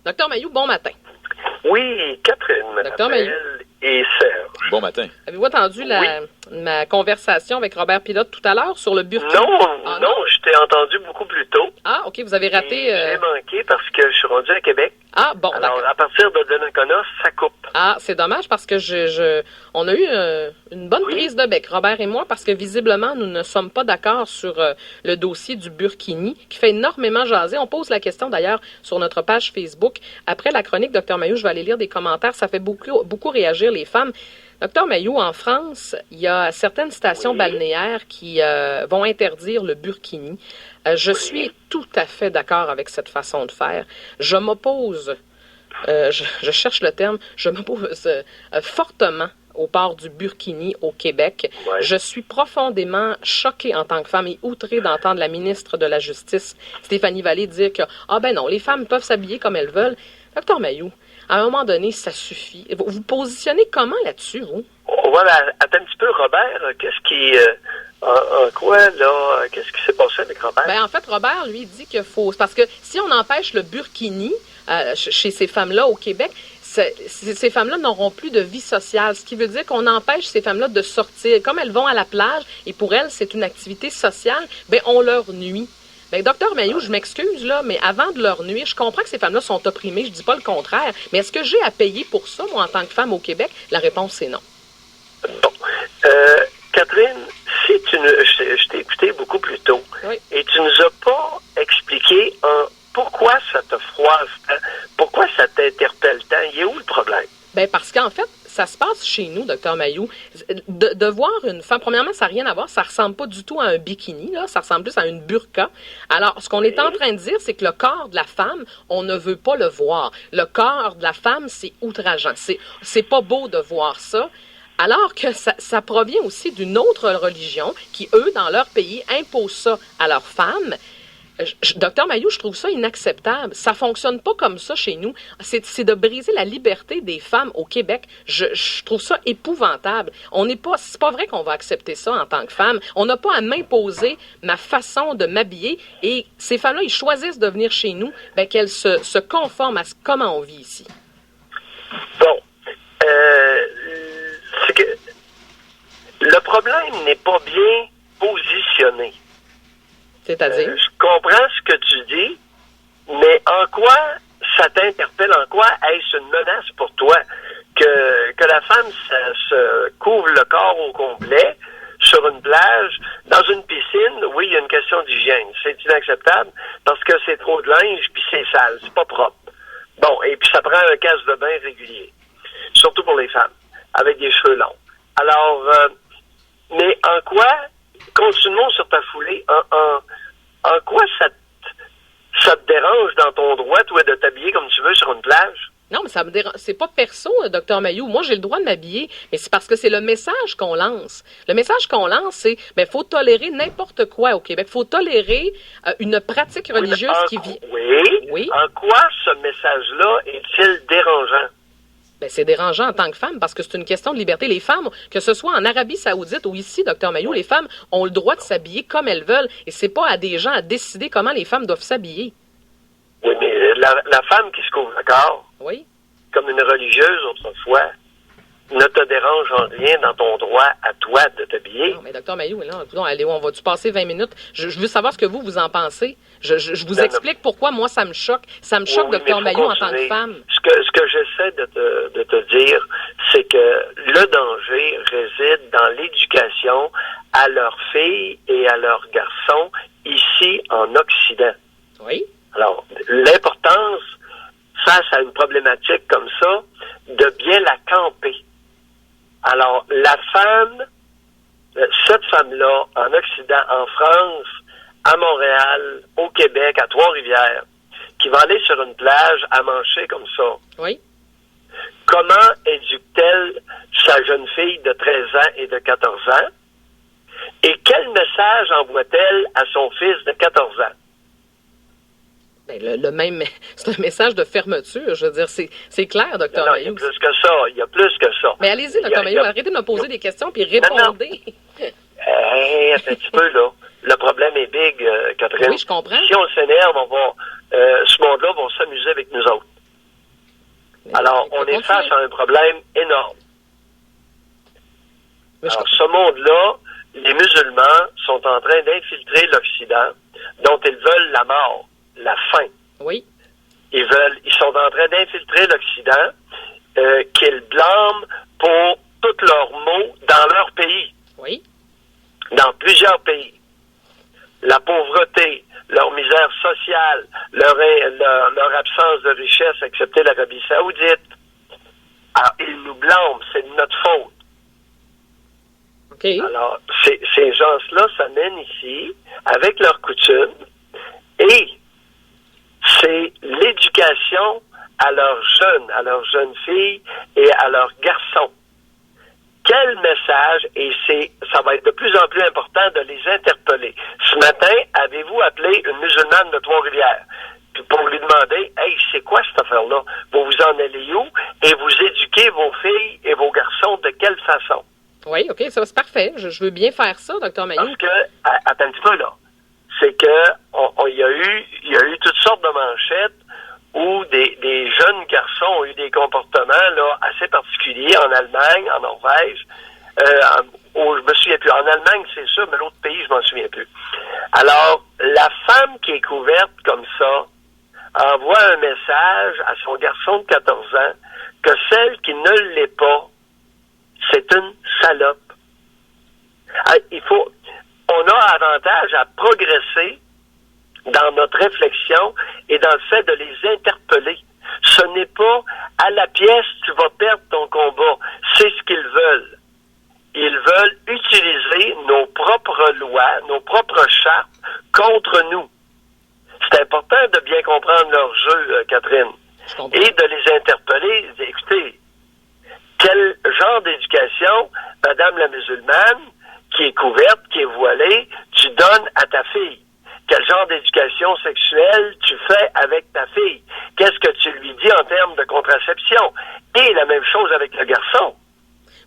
Docteur Mailloux, bon matin. Oui, Catherine Docteur Mailloux. Et Serge. Bon matin. Avez-vous entendu ma conversation avec Robert Pilote tout à l'heure sur le Burkini? Non, je t'ai entendu beaucoup plus tôt. Ah, OK, vous avez raté... J'ai manqué parce que je suis rendu à Québec. Ah, bon, alors, d'accord. à partir de Donnacona, ça coupe. Ah, c'est dommage parce que on a eu une bonne prise de bec, Robert et moi, parce que visiblement, nous ne sommes pas d'accord sur le dossier du Burkini, qui fait énormément jaser. On pose la question, d'ailleurs, sur notre page Facebook. Après la chronique, Dr Mailloux, je vais aller lire des commentaires. Ça fait beaucoup réagir les femmes. Docteur Mailloux, en France, il y a certaines stations balnéaires qui vont interdire le Burkini. Je suis tout à fait d'accord avec cette façon de faire. Je m'oppose... je cherche le terme, je m'oppose fortement au port du Burkini au Québec. Ouais. Je suis profondément choquée en tant que femme et outrée d'entendre la ministre de la Justice, Stéphanie Vallée, dire que non, les femmes peuvent s'habiller comme elles veulent. Docteur Mailloux, à un moment donné, ça suffit. Vous vous positionnez comment là-dessus, vous? Voilà, attends un petit peu, Robert, qu'est-ce qui... qu'est-ce qui s'est passé avec Robert? En fait, Robert, lui, dit qu'il faut... Parce que si on empêche le Burkini chez ces femmes-là au Québec, ces femmes-là n'auront plus de vie sociale, ce qui veut dire qu'on empêche ces femmes-là de sortir. Comme elles vont à la plage, et pour elles, c'est une activité sociale, on leur nuit. Docteur Mailloux, je m'excuse, là, mais avant de leur nuire, je comprends que ces femmes-là sont opprimées, je dis pas le contraire, mais est-ce que j'ai à payer pour ça, moi, en tant que femme au Québec? La réponse, c'est non. Bon. Catherine, je t'ai écouté beaucoup plus tôt, et tu nous as pas expliqué pourquoi ça te froisse tant, pourquoi ça t'interpelle tant, il est où le problème? Parce qu'en fait, ça se passe chez nous, Docteur Mailloux. De voir une femme, premièrement, ça n'a rien à voir, ça ressemble pas du tout à un bikini, là, ça ressemble plus à une burqa. Alors, ce qu'on est en train de dire, c'est que le corps de la femme, on ne veut pas le voir. Le corps de la femme, c'est outrageant. C'est pas beau de voir ça. Alors que ça provient aussi d'une autre religion qui, eux, dans leur pays, imposent ça à leurs femmes. Docteur Mailloux, je trouve ça inacceptable. Ça fonctionne pas comme ça chez nous. C'est de briser la liberté des femmes au Québec. Je trouve ça épouvantable. C'est pas vrai qu'on va accepter ça en tant que femme. On n'a pas à m'imposer ma façon de m'habiller. Et ces femmes-là, ils choisissent de venir chez nous, qu'elles se conforment à comment on vit ici. Bon. C'est que le problème n'est pas bien positionné. C'est-à-dire? Je comprends ce que tu dis, mais en quoi ça t'interpelle? En quoi est-ce une menace pour toi que la femme se couvre le corps au complet sur une plage, dans une piscine? Oui, il y a une question d'hygiène. C'est inacceptable parce que c'est trop de linge puis c'est sale, c'est pas propre. Bon, et puis ça prend un casse de bain régulier, surtout pour les femmes, avec des cheveux longs. Alors, mais en quoi, continuons sur ta foulée, en quoi ça te dérange dans ton droit, toi, de t'habiller comme tu veux sur une plage? Non, mais ça me dérange. C'est pas perso, Docteur Mailloux. Moi, j'ai le droit de m'habiller, mais c'est parce que c'est le message qu'on lance. Le message qu'on lance, c'est, faut tolérer n'importe quoi au Québec. Faut tolérer une pratique religieuse qui vit. Oui. En quoi ce message-là est-il dérangeant? C'est dérangeant en tant que femme parce que c'est une question de liberté. Les femmes, que ce soit en Arabie Saoudite ou ici, Docteur Mailloux, les femmes ont le droit de s'habiller comme elles veulent et c'est pas à des gens à décider comment les femmes doivent s'habiller. Oui, mais la femme qui se couvre le corps, comme une religieuse autrefois, ne te dérange en rien dans ton droit à toi de t'habiller. Non, mais Docteur Mailloux, allez, on va-tu passer 20 minutes? Je veux savoir ce que vous en pensez. Je vous explique pourquoi moi ça me choque. Ça me choque, Docteur Mailloux, en tant que femme. Ce que j'essaie de te dire, c'est que le danger réside dans l'éducation à leurs filles et à leurs garçons ici en Occident. Oui. Alors, l'importance, face à une problématique comme ça, de bien la camper. Alors, la femme, cette femme-là, en Occident, en France, à Montréal, au Québec, à Trois-Rivières, qui va aller sur une plage à manger comme ça. Oui. Comment éduque-t-elle sa jeune fille de 13 ans et de 14 ans? Et quel message envoie-t-elle à son fils de 14 ans? Le même, c'est un message de fermeture. Je veux dire, c'est clair, Docteur Mailloux. Il y a plus que ça. Mais allez-y, Docteur Mailloux, arrêtez de me poser des questions puis répondez. Attends un petit peu, là. Le problème est big, Catherine. Oui, je comprends. Si on s'énerve, ce monde-là va s'amuser avec nous autres. est face à un problème énorme. Alors, ce monde-là, les musulmans sont en train d'infiltrer l'Occident, dont ils veulent la mort, la fin. Oui. Ils sont en train d'infiltrer l'Occident, qu'ils blâment pour tous leurs maux dans leur pays. Oui. Dans plusieurs pays. La pauvreté, leur misère sociale, leur absence de richesse, excepté l'Arabie Saoudite. Alors, ils nous blâment, c'est de notre faute. Okay. Alors, ces gens-là s'amènent ici avec leurs coutumes et c'est l'éducation à leurs jeunes filles et à leurs garçons. Quel message, et ça va être de plus en plus important de les interpeller. Ce matin, avez-vous appelé une musulmane de Trois-Rivières pour lui demander, hey, c'est quoi cette affaire-là? Vous vous en allez où? Et vous éduquez vos filles et vos garçons de quelle façon? Oui, OK, ça c'est parfait. Je veux bien faire ça, Dr. Mailloux. Parce que, attends un petit peu là, c'est que il y a eu toutes sortes de manchettes où des jeunes garçons ont eu des comportements là assez particuliers en Allemagne, en Norvège. Je me souviens plus. En Allemagne, c'est sûr, mais l'autre pays, je m'en souviens plus. Alors, la femme qui est couverte comme ça envoie un message à son garçon de 14 ans que celle qui ne l'est pas, c'est une salope. On a avantage à progresser dans notre réflexion et dans le fait de les interpeller. Ce n'est pas à la pièce tu vas perdre ton combat. C'est ce qu'ils veulent. Ils veulent utiliser nos propres lois, nos propres chartes contre nous. C'est important de bien comprendre leur jeu, Catherine, et de les interpeller. Écoutez, quel genre d'éducation, Madame la musulmane, qui est couverte, qui est voilée, tu donnes à ta fille? Quel genre d'éducation sexuelle tu fais avec ta fille? Qu'est-ce que tu lui dis en termes de contraception? Et la même chose avec le garçon.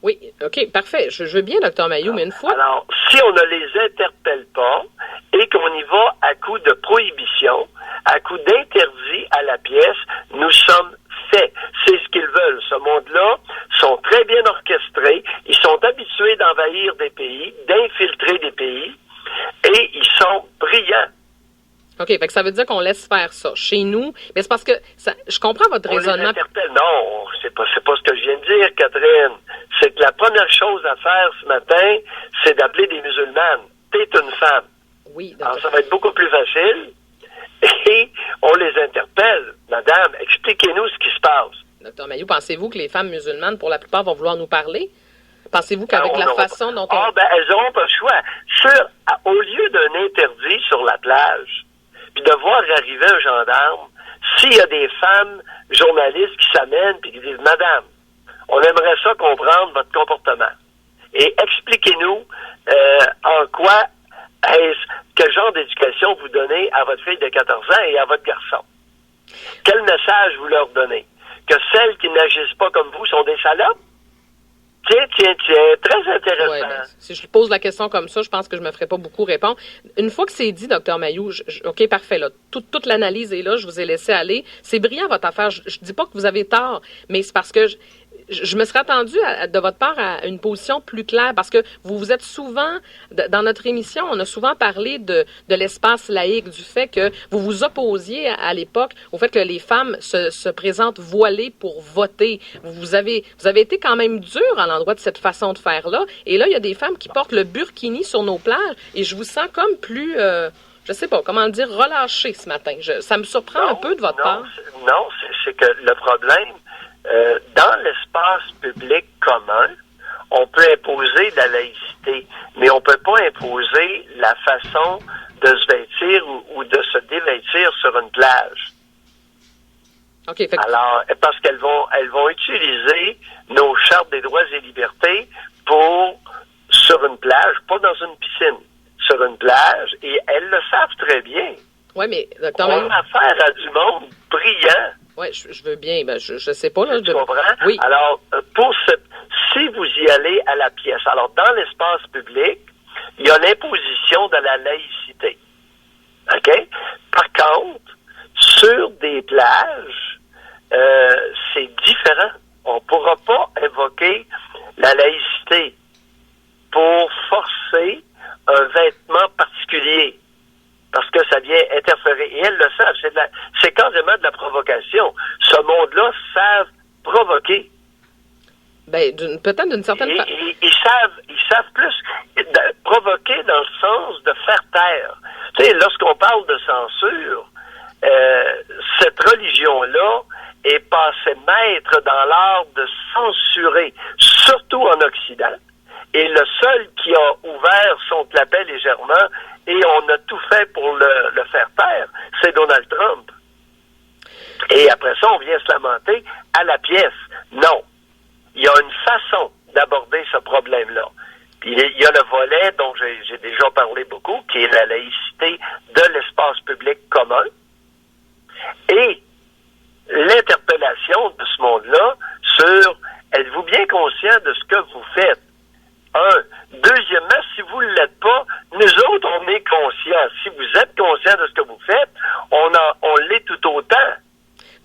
Oui, OK, parfait. Je veux bien, Dr. Mailloux, mais une fois... Alors, si on ne les interpelle pas et qu'on y va à coup de prohibition, à coup d'interdit à la pièce, nous sommes faits. C'est ce qu'ils veulent. Ce monde-là sont très bien orchestrés. Ils sont habitués d'envahir des pays, d'infiltrer des pays, et ils sont brillants. OK, fait que ça veut dire qu'on laisse faire ça. Chez nous, mais c'est parce que je comprends votre raisonnement. Les interpelle. Non, c'est pas ce que je viens de dire, Catherine. C'est que la première chose à faire ce matin, c'est d'appeler des musulmanes. T'es une femme. Oui, alors, ça va être beaucoup plus facile. Et on les interpelle. Madame, expliquez-nous ce qui se passe. Dr. Mailloux, pensez-vous que les femmes musulmanes, pour la plupart, vont vouloir nous parler? Pensez-vous qu'avec la façon dont on... elles n'auront pas le choix. Au lieu d'un interdit sur la plage, puis de voir arriver un gendarme, s'il y a des femmes journalistes qui s'amènent et qui disent « Madame, on aimerait ça comprendre votre comportement. Et expliquez-nous en quoi quel genre d'éducation vous donnez à votre fille de 14 ans et à votre garçon. Quel message vous leur donnez? Que celles qui n'agissent pas comme vous sont des salopes? Tiens, très intéressant. Ouais, si je pose la question comme ça, je pense que je me ferai pas beaucoup répondre. Une fois que c'est dit, Dr. Mailloux, OK, parfait, là, toute l'analyse est là, je vous ai laissé aller. C'est brillant, votre affaire. Je dis pas que vous avez tort, mais c'est parce que je me serais attendue de votre part à une position plus claire, parce que vous êtes souvent, dans notre émission, on a souvent parlé de l'espace laïque, du fait que vous vous opposiez à l'époque au fait que les femmes se présentent voilées pour voter. Vous avez été quand même dur à l'endroit de cette façon de faire-là. Et là, il y a des femmes qui portent le burkini sur nos plages, et je vous sens comme plus... je sais pas, comment le dire, relâché ce matin. Ça me surprend un peu de votre part. Non, c'est que le problème... dans l'espace public commun, on peut imposer de la laïcité, mais on peut pas imposer la façon de se vêtir ou de se dévêtir sur une plage. Okay, alors, parce qu'elles vont utiliser nos chartes des droits et libertés sur une plage, pas dans une piscine, sur une plage, et elles le savent très bien. Oui, mais on a affaire à du monde brillant. Oui, je veux bien. Ben, je sais pas. Là, tu comprends? Oui. Alors, si vous y allez à la pièce, alors dans l'espace public, il y a l'imposition de la laïcité. OK? Par contre, sur des plages, c'est différent. on pourra pas invoquer la laïcité pour forcer un vêtement particulier, parce que ça vient interférer. Et elles le savent, c'est carrément de la provocation. Ce monde-là savent provoquer. Ben, peut-être d'une certaine façon. Ils savent plus provoquer dans le sens de faire taire. Tu sais, lorsqu'on parle de censure, cette religion-là est passée maître dans l'art de censurer, surtout en Occident. Et le seul qui a ouvert son clapet légèrement, et on a tout fait pour le faire taire, c'est Donald Trump. Et après ça, on vient se lamenter à la pièce. Non. Il y a une façon d'aborder ce problème-là. Puis il y a le volet dont j'ai déjà parlé beaucoup, qui est la laïcité de l'espace public commun. Et l'interpellation de ce monde-là sur êtes-vous bien conscient de ce que vous faites? Deuxièmement, si vous ne l'êtes pas, nous autres, on est conscients. Si vous êtes conscient de ce que vous faites, on l'est tout autant.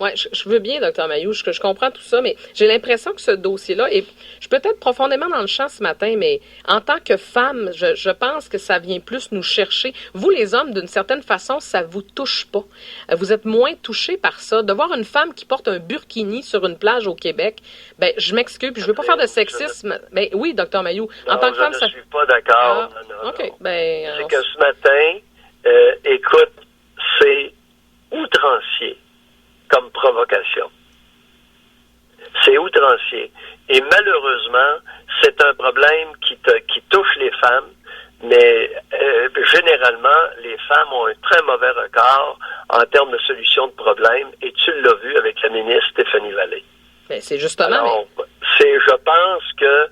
Oui, je veux bien, Dr. Mailloux, je comprends tout ça, mais j'ai l'impression que ce dossier-là, et je suis peut-être profondément dans le champ ce matin, mais en tant que femme, je pense que ça vient plus nous chercher. Vous, les hommes, d'une certaine façon, ça vous touche pas. Vous êtes moins touchés par ça. De voir une femme qui porte un burkini sur une plage au Québec, ben, je m'excuse, puis je veux pas faire de sexisme. Ben oui, Dr. Mailloux, en tant que femme, ça... Je ne suis pas d'accord. Non. OK, ben... C'est que ce matin, écoute, c'est outrancier comme provocation. C'est outrancier. Et malheureusement, c'est un problème qui touche les femmes, mais généralement, les femmes ont un très mauvais regard en termes de solution de problèmes, et tu l'as vu avec la ministre Stéphanie Vallée. Ben, c'est justement... Alors, je pense que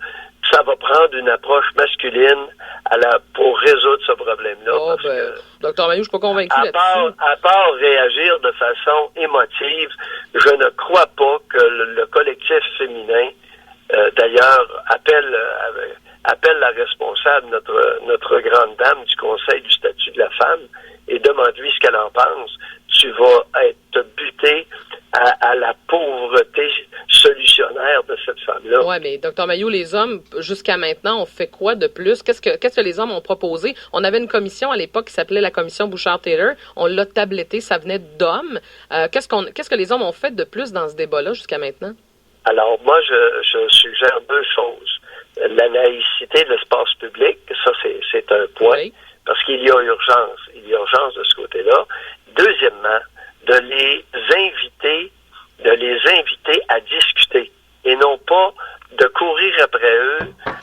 ça va prendre une approche masculine pour résoudre ce problème-là. Oh, Dr. Mailloux, je suis pas convaincu là-dessus. À part réagir de façon émotive, je ne crois pas que le collectif féminin, d'ailleurs, appelle la responsable, notre grande dame du Conseil du statut de la femme, et demande-lui ce qu'elle en pense. Tu vas être buté à la pauvreté solutionnaire de cette femme-là. Oui, mais Dr. Mailloux, les hommes, jusqu'à maintenant, ont fait quoi de plus? Qu'est-ce que les hommes ont proposé? On avait une commission à l'époque qui s'appelait la commission Bouchard-Taylor. On l'a tabletté, ça venait d'hommes. Qu'est-ce que les hommes ont fait de plus dans ce débat-là jusqu'à maintenant? Alors, moi, je suggère deux choses. La laïcité de l'espace public, ça, c'est un point, oui, parce qu'il y a urgence. Il y a urgence de ce côté-là. Deuxièmement, de les inviter à discuter et non pas de courir après eux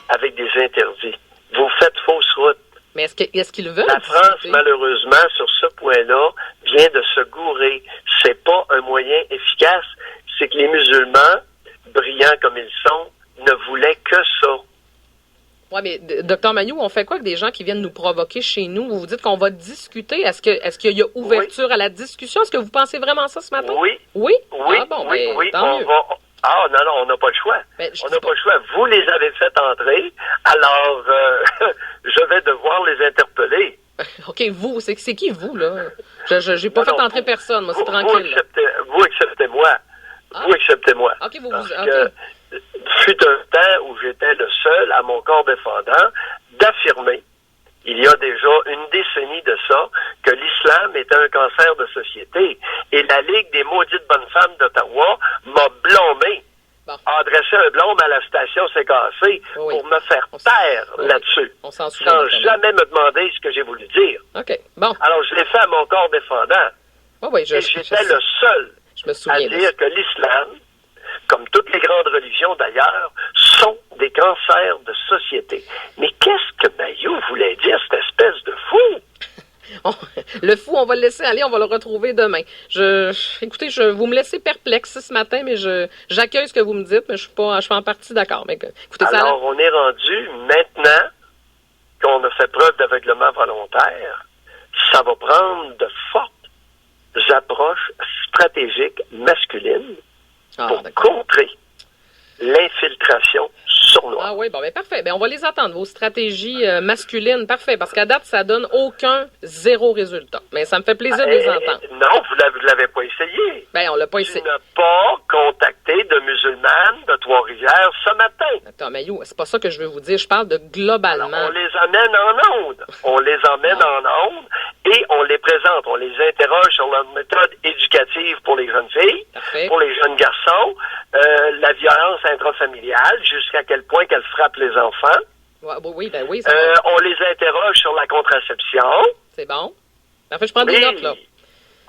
avec des interdits. Vous faites fausse route. Mais est-ce qu'ils veulent? La France, malheureusement, sur ce point-là, vient de se gourer. C'est pas un moyen efficace. C'est que les musulmans, brillants comme ils sont, ne voulaient que ça. Oui, mais Dr. Mailloux, on fait quoi avec des gens qui viennent nous provoquer chez nous? Vous dites qu'on va discuter. Est-ce qu'il y a ouverture à la discussion? Est-ce que vous pensez vraiment ça ce matin? Oui. Oui? Oui, ah, bon, oui, ben, oui. Tant mieux. Non, on n'a pas le choix. Ben, on n'a pas le choix. Vous les avez fait entrer, alors je vais devoir les interpeller. OK, vous, c'est qui vous, là? J'ai pas fait entrer personne, moi, c'est tranquille. Vous acceptez-moi. Ah. Vous acceptez-moi. OK, Fut un temps où j'étais le seul à mon corps défendant d'affirmer, il y a déjà une décennie de ça, que l'islam était un cancer de société. Et la Ligue des maudites bonnes femmes d'Ottawa m'a blâmé, a adressé un blâme à la station C'est cassé pour me faire taire là-dessus, sans jamais me demander ce que j'ai voulu dire. OK, bon. Alors, je l'ai fait à mon corps défendant. Et j'étais le seul à dire que l'islam, comme toutes les grandes religions d'ailleurs, sont des cancers de société. Mais qu'est-ce que Mailloux voulait dire, cette espèce de fou? Le fou, on va le laisser aller, on va le retrouver demain. Écoutez, vous me laissez perplexe ce matin, mais j'accueille ce que vous me dites, mais je suis en partie d'accord. Mais écoutez, alors, on est rendu maintenant qu'on a fait preuve d'aveuglement volontaire. Ça va prendre de fortes approches stratégiques masculines pour contrer l'infiltration sur noir. Ah oui, bon, ben parfait. Ben, on va les attendre, vos stratégies masculines. Parfait, parce qu'à date, ça donne zéro résultat. Mais ça me fait plaisir de les entendre. Non, vous l'avez pas essayé. Ben, on l'a pas Tu essayé. n'as pas contacté de musulmane de Trois-Rivières ce matin. Attends, mais c'est pas ça que je veux vous dire. Je parle de globalement. Alors, on les amène en onde. On les emmène en onde et on les présente. On les interroge sur leur méthode éducative pour les jeunes filles, Parfait. pour les jeunes garçons, la violence intrafamiliale, jusqu'à quel point qu'elle frappe les enfants. Ouais, oui, ben oui, On les interroge sur la contraception. c'est bon. En fait, je prends des Oui. notes, là.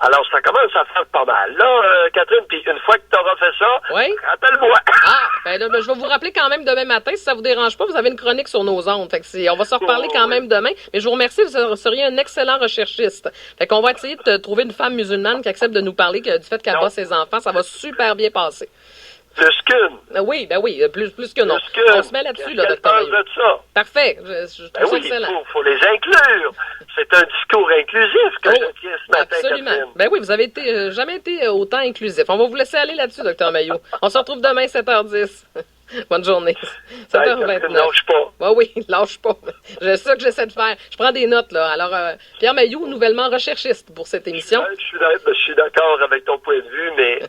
Alors, ça commence à faire pas mal. Là, Catherine, puis une fois que tu auras fait ça, Oui. rappelle-moi. Ah, ben là, je vais vous rappeler quand même demain matin, si ça vous dérange pas, vous avez une chronique sur nos ondes. Fait que on va se reparler quand même demain. Mais je vous remercie, vous seriez un excellent recherchiste. Fait qu'on va essayer de trouver une femme musulmane qui accepte de nous parler du fait qu'elle bat ses enfants. Ça va super bien passer. Plus qu'une. Oui, plus que non. Plus qu'une. On se met là-dessus, là, Qu'elle docteur pense Maillot. de ça. Parfait. Je Ben trouve ça oui, excellent. faut les inclure. C'est un discours inclusif que je tiens ce matin, Absolument. Catherine. Ben oui, vous avez jamais été autant inclusif. On va vous laisser aller là-dessus, docteur Maillot. On se retrouve demain, 7h10. Bonne journée. Catherine, 7h29. lâche pas. Oui, lâche pas. C'est ça que j'essaie de faire. Je prends des notes, là. Alors, Pierre Mailloux, nouvellement recherchiste pour cette émission. Je suis d'accord avec ton point de vue, mais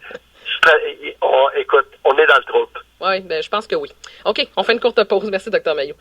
écoute, on est dans le troupe. Oui, ben, je pense que oui. OK, on fait une courte pause. Merci, docteur Mailloux.